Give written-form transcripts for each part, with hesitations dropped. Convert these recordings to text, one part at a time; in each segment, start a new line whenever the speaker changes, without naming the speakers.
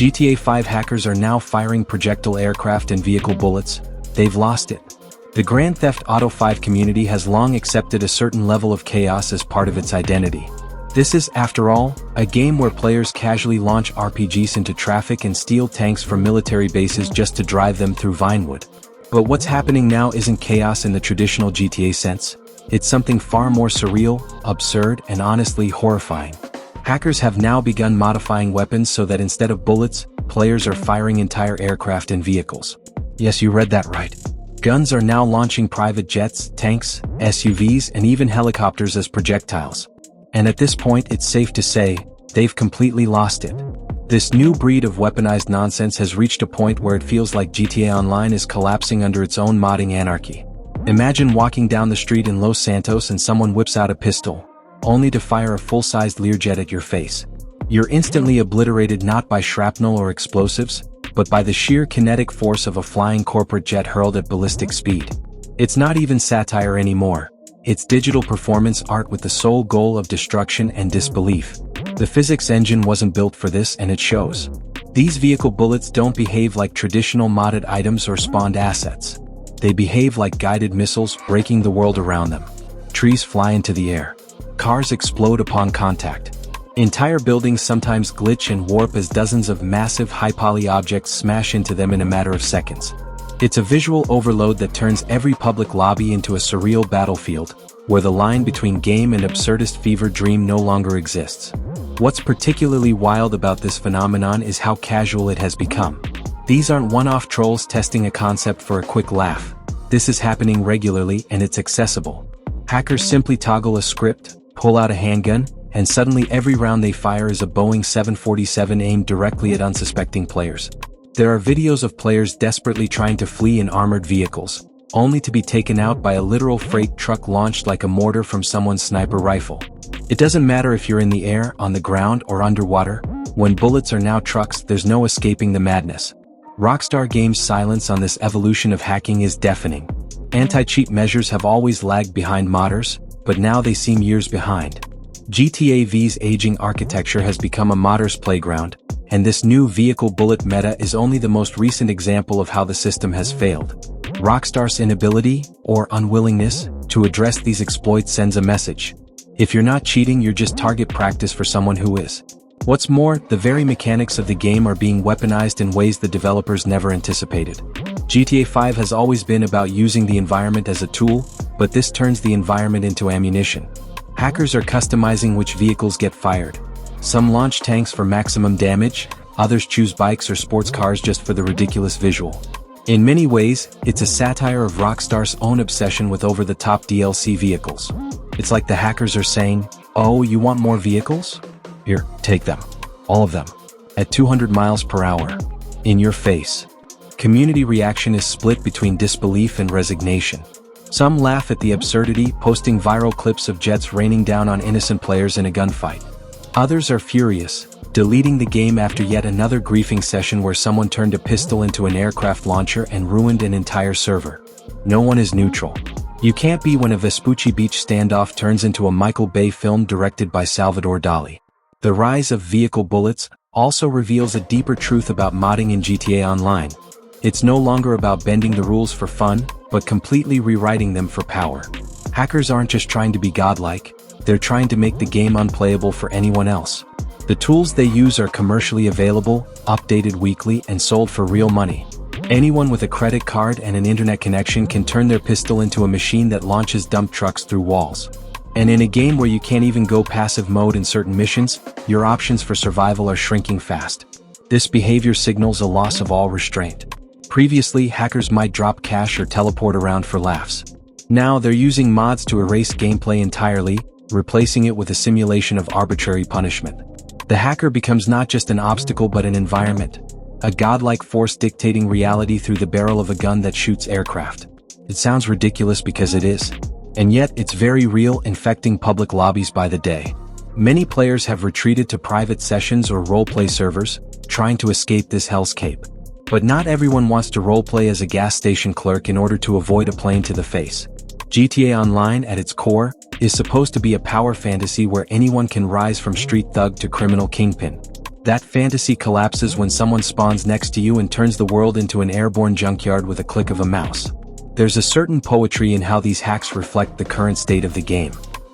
GTA 5 hackers are now firing projectile aircraft and vehicle bullets. They've lost it. The Grand Theft Auto 5 community has long accepted a certain level of chaos as part of its identity. This is, after all, a game where players casually launch RPGs into traffic and steal tanks from military bases just to drive them through Vinewood. But what's happening now isn't chaos in the traditional GTA sense. It's something far more surreal, absurd, and honestly horrifying. Hackers have now begun modifying weapons so that instead of bullets, players are firing entire aircraft and vehicles. Yes, you read that right. Guns are now launching private jets, tanks, SUVs, and even helicopters as projectiles. And at this point, it's safe to say, they've completely lost it. This new breed of weaponized nonsense has reached a point where it feels like GTA Online is collapsing under its own modding anarchy. Imagine walking down the street in Los Santos and someone whips out a pistol, only to fire a full-sized Learjet at your face. You're instantly obliterated not by shrapnel or explosives, but by the sheer kinetic force of a flying corporate jet hurled at ballistic speed. It's not even satire anymore. It's digital performance art with the sole goal of destruction and disbelief. The physics engine wasn't built for this, and it shows. These vehicle bullets don't behave like traditional modded items or spawned assets. They behave like guided missiles breaking the world around them. Trees fly into the air. Cars explode upon contact. Entire buildings sometimes glitch and warp as dozens of massive high-poly objects smash into them in a matter of seconds. It's a visual overload that turns every public lobby into a surreal battlefield, where the line between game and absurdist fever dream no longer exists. What's particularly wild about this phenomenon is how casual it has become. These aren't one-off trolls testing a concept for a quick laugh. This is happening regularly, and it's accessible. Hackers simply toggle a script, pull out a handgun, and suddenly every round they fire is a Boeing 747 aimed directly at unsuspecting players. There are videos of players desperately trying to flee in armored vehicles, only to be taken out by a literal freight truck launched like a mortar from someone's sniper rifle. It doesn't matter if you're in the air, on the ground, or underwater. When bullets are now trucks, there's no escaping the madness. Rockstar Games' silence on this evolution of hacking is deafening. Anti-cheat measures have always lagged behind modders, but now they seem years behind. GTA V's aging architecture has become a modder's playground, and this new vehicle bullet meta is only the most recent example of how the system has failed. Rockstar's inability, or unwillingness, to address these exploits sends a message. If you're not cheating, you're just target practice for someone who is. What's more, the very mechanics of the game are being weaponized in ways the developers never anticipated. GTA 5 has always been about using the environment as a tool, but this turns the environment into ammunition. Hackers are customizing which vehicles get fired. Some launch tanks for maximum damage, others choose bikes or sports cars just for the ridiculous visual. In many ways, it's a satire of Rockstar's own obsession with over-the-top DLC vehicles. It's like the hackers are saying, "Oh, you want more vehicles? Here, take them. All of them. At 200 miles per hour. In your face." Community reaction is split between disbelief and resignation. Some laugh at the absurdity, posting viral clips of jets raining down on innocent players in a gunfight. Others are furious, deleting the game after yet another griefing session where someone turned a pistol into an aircraft launcher and ruined an entire server. No one is neutral. You can't be when a Vespucci Beach standoff turns into a Michael Bay film directed by Salvador Dali. The rise of vehicle bullets also reveals a deeper truth about modding in GTA Online. It's no longer about bending the rules for fun, but completely rewriting them for power. Hackers aren't just trying to be godlike, they're trying to make the game unplayable for anyone else. The tools they use are commercially available, updated weekly, and sold for real money. Anyone with a credit card and an internet connection can turn their pistol into a machine that launches dump trucks through walls. And in a game where you can't even go passive mode in certain missions, your options for survival are shrinking fast. This behavior signals a loss of all restraint. Previously, hackers might drop cash or teleport around for laughs. Now they're using mods to erase gameplay entirely, replacing it with a simulation of arbitrary punishment. The hacker becomes not just an obstacle but an environment, a godlike force dictating reality through the barrel of a gun that shoots aircraft. It sounds ridiculous because it is. And yet, it's very real, infecting public lobbies by the day. Many players have retreated to private sessions or roleplay servers, trying to escape this hellscape. But not everyone wants to roleplay as a gas station clerk in order to avoid a plane to the face. GTA Online, at its core, is supposed to be a power fantasy where anyone can rise from street thug to criminal kingpin. That fantasy collapses when someone spawns next to you and turns the world into an airborne junkyard with a click of a mouse. There's a certain poetry in how these hacks reflect the current state of the game.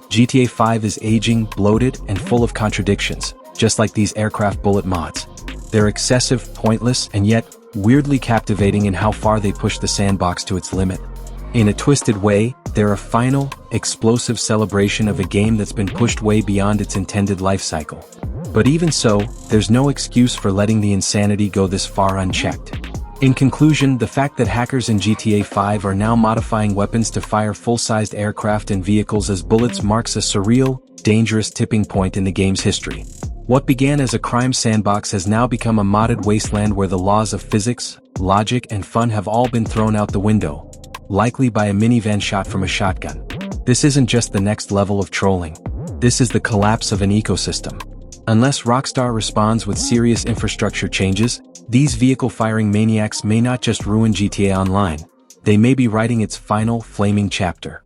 GTA 5 is aging, bloated, and full of contradictions, just like these aircraft bullet mods. They're excessive, pointless, and yet weirdly captivating in how far they push the sandbox to its limit. In a twisted way, they're a final, explosive celebration of a game that's been pushed way beyond its intended life cycle. But even so, there's no excuse for letting the insanity go this far unchecked. In conclusion, the fact that hackers in GTA 5 are now modifying weapons to fire full-sized aircraft and vehicles as bullets marks a surreal, dangerous tipping point in the game's history. What began as a crime sandbox has now become a modded wasteland where the laws of physics, logic, and fun have all been thrown out the window, likely by a minivan shot from a shotgun. This isn't just the next level of trolling. This is the collapse of an ecosystem. Unless Rockstar responds with serious infrastructure changes, these vehicle-firing maniacs may not just ruin GTA Online, they may be writing its final, flaming chapter.